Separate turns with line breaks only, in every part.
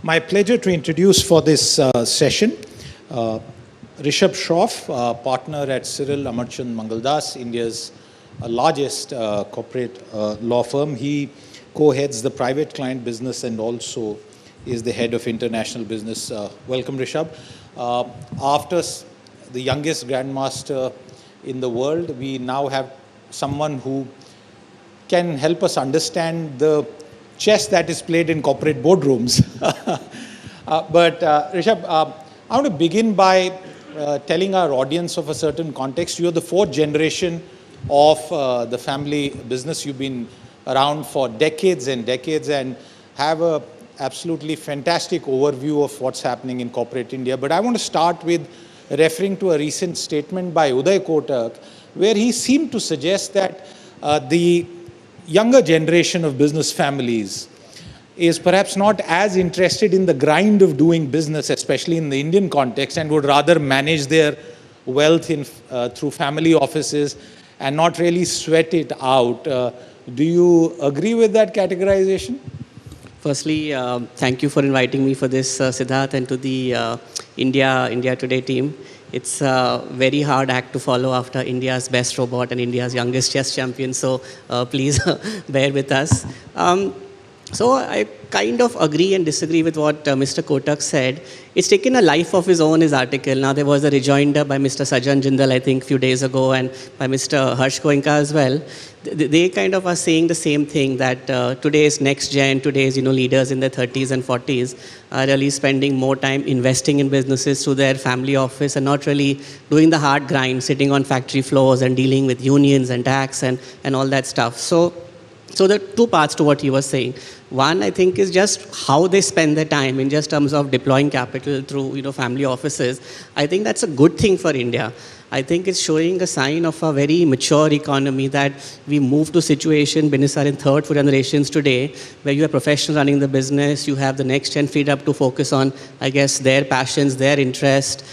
My pleasure to introduce for this session Rishabh Shroff, partner at Cyril Amarchand Mangaldas, India's largest corporate law firm. He co-heads the private client business and also is the head of international business. Welcome, Rishabh. After the youngest grandmaster in the world, we now have someone who can help us understand the chess that is played in corporate boardrooms. But Rishabh, I want to begin by telling our audience of a certain context. You're the fourth generation of the family business. You've been around for decades and decades and have a absolutely fantastic overview of what's happening in corporate India. But I want to start with referring to a recent statement by Uday Kotak, where he seemed to suggest that the younger generation of business families is perhaps not as interested in the grind of doing business, especially in the Indian context, and would rather manage their wealth through family offices and not really sweat it out. Do you agree with that categorization?
Firstly, thank you for inviting me for this, Siddharth, and to the India Today team. It's a very hard act to follow after India's best robot and India's youngest chess champion, so please bear with us. So I kind of agree and disagree with what Mr. Kotak said. It's taken a life of his own, his article. Now, there was a rejoinder by Mr. Sajjan Jindal, I think, a few days ago, and by Mr. Harsh Goenka as well. They kind of are saying the same thing, that today's next gen, today's leaders in their 30s and 40s are really spending more time investing in businesses through their family office and not really doing the hard grind, sitting on factory floors and dealing with unions and tax and all that stuff. So there are two parts to what he was saying. One, I think, is just how they spend their time in just terms of deploying capital through family offices. I think that's a good thing for India. I think it's showing a sign of a very mature economy, that we move to a situation, business are in third, fourth generations today, where you have professionals running the business, you have the next gen freed up to focus on, I guess, their passions, their interest.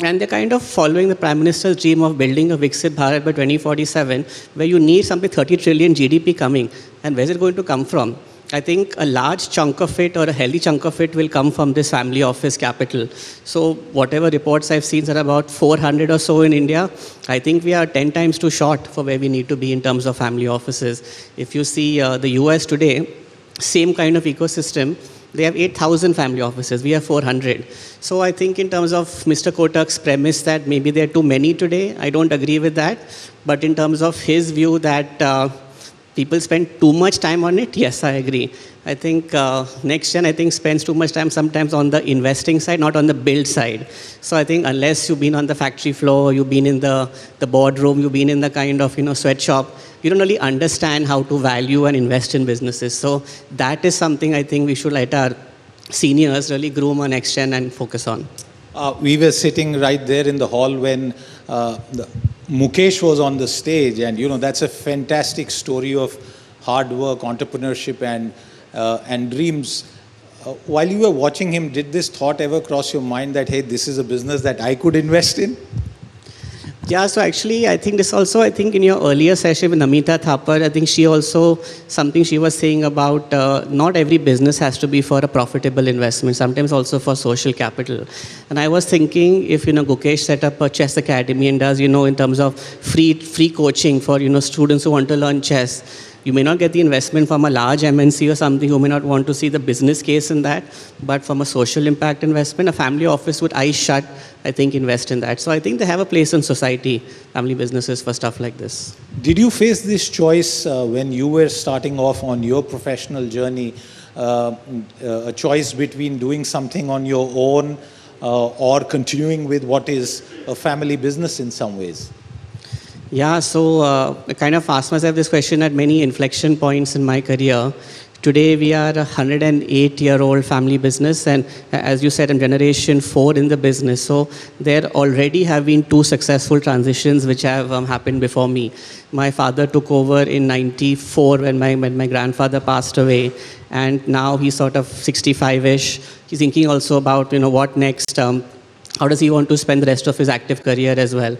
And they're kind of following the Prime Minister's dream of building a Viksit Bharat by 2047, where you need something 30 trillion GDP coming. And where's it going to come from? I think a large chunk of it, or a healthy chunk of it, will come from this family office capital. So whatever reports I've seen are about 400 or so in India. I think we are 10 times too short for where we need to be in terms of family offices. If you see the US today, same kind of ecosystem, they have 8,000 family offices. We have 400. So I think in terms of Mr. Kotak's premise that maybe there are too many today, I don't agree with that. But in terms of his view that people spend too much time on it, yes, I agree. I think next gen, I think, spends too much time sometimes on the investing side, not on the build side. So I think unless you've been on the factory floor, you've been in the boardroom, you've been in the kind of sweatshop, you don't really understand how to value and invest in businesses. So that is something I think we should let our seniors really groom on next gen and focus on.
We were sitting right there in the hall when Mukesh was on the stage, and that's a fantastic story of hard work, entrepreneurship, and dreams. While you were watching him, did this thought ever cross your mind that, hey, this is a business that I could invest in?
Yeah, so actually, I think this also, in your earlier session with Namita Thapar, I think she also, something she was saying about not every business has to be for a profitable investment, sometimes also for social capital. And I was thinking, if, Gukesh set up a chess academy and does, in terms of free coaching for, students who want to learn chess, you may not get the investment from a large MNC or something who may not want to see the business case in that, but from a social impact investment, a family office would, eyes shut, I think, invest in that. So I think they have a place in society, family businesses, for stuff like this.
Did you face this choice when you were starting off on your professional journey, a choice between doing something on your own or continuing with what is a family business in some ways?
Yeah, so I kind of asked myself this question at many inflection points in my career. Today, we are a 108-year-old family business, and as you said, I'm generation 4 in the business. So there already have been 2 successful transitions which have happened before me. My father took over in '94 when my grandfather passed away, and now he's sort of 65-ish. He's thinking also about what next. How does he want to spend the rest of his active career as well?